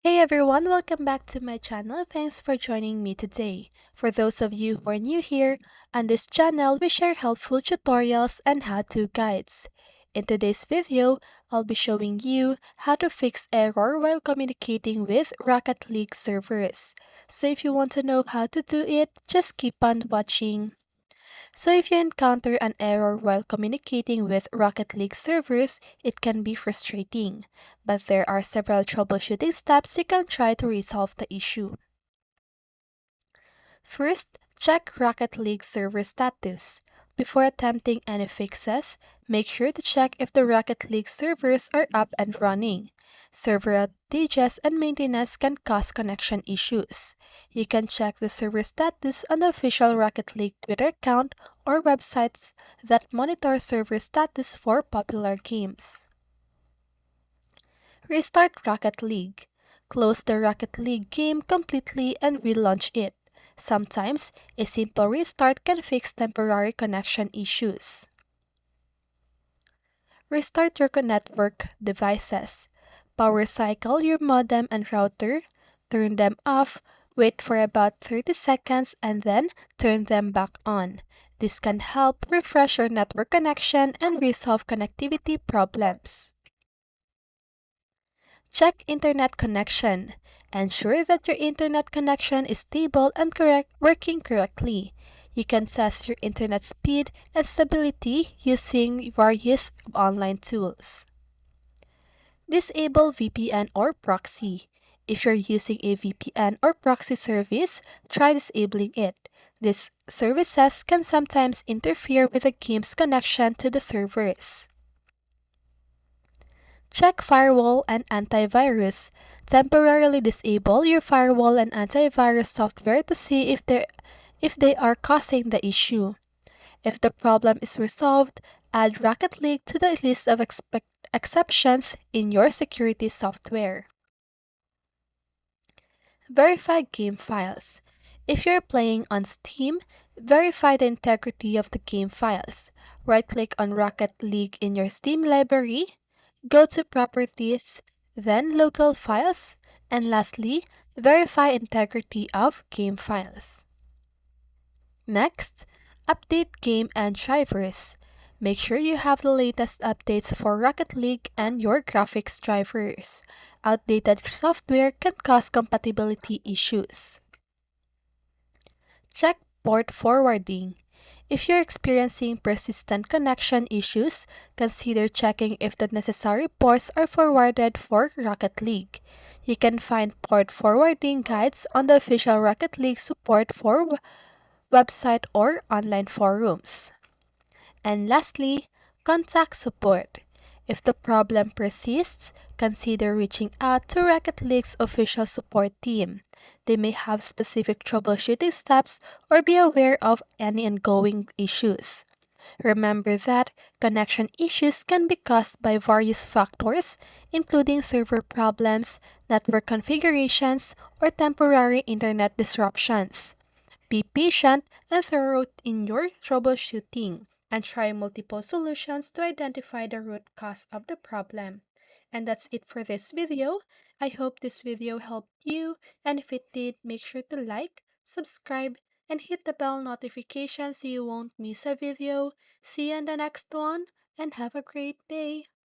Hey everyone, welcome back to my channel. Thanks for joining me today. For those of you who are new here, on this channel we share helpful tutorials and how-to guides. In today's video, I'll be showing you how to fix error while communicating with Rocket League servers. So if you want to know how to do it, just keep on watching. So if you encounter an error while communicating with Rocket League servers, it can be frustrating, but there are several troubleshooting steps you can try to resolve the issue. First, check Rocket League server status. Before attempting any fixes, make sure to check if the Rocket League servers are up and running. Server outages and maintenance can cause connection issues. You can check the server status on the official Rocket League Twitter account or websites that monitor server status for popular games. Restart Rocket League. Close the Rocket League game completely and relaunch it. Sometimes, a simple restart can fix temporary connection issues. Restart your network devices. Power cycle your modem and router, turn them off, wait for about 30 seconds, and then turn them back on. This can help refresh your network connection and resolve connectivity problems. Check internet connection. Ensure that your internet connection is stable and working correctly. You can test your internet speed and stability using various online tools. Disable VPN or proxy. If you're using a VPN or proxy service, try disabling it. These services can sometimes interfere with the game's connection to the servers. Check firewall and antivirus. Temporarily disable your firewall and antivirus software to see if they are causing the issue. If the problem is resolved, add Rocket League to the list of exceptions in your security software. Verify game files. If you're playing on Steam, verify the integrity of the game files. Right-click on Rocket League in your Steam library, go to Properties, then Local Files, and lastly, verify integrity of game files. Next, update game and drivers. Make sure you have the latest updates for Rocket League and your graphics drivers. Outdated software can cause compatibility issues. Check port forwarding. If you're experiencing persistent connection issues, consider checking if the necessary ports are forwarded for Rocket League. You can find port forwarding guides on the official Rocket League support for website or online forums. And lastly, contact support. If the problem persists, consider reaching out to Rocket League's official support team. They may have specific troubleshooting steps or be aware of any ongoing issues. Remember that connection issues can be caused by various factors, including server problems, network configurations, or temporary internet disruptions. Be patient and thorough in your troubleshooting and try multiple solutions to identify the root cause of the problem. And that's it for this video. I hope this video helped you, and if it did, make sure to like, subscribe, and hit the bell notification so you won't miss a video. See you in the next one, and have a great day.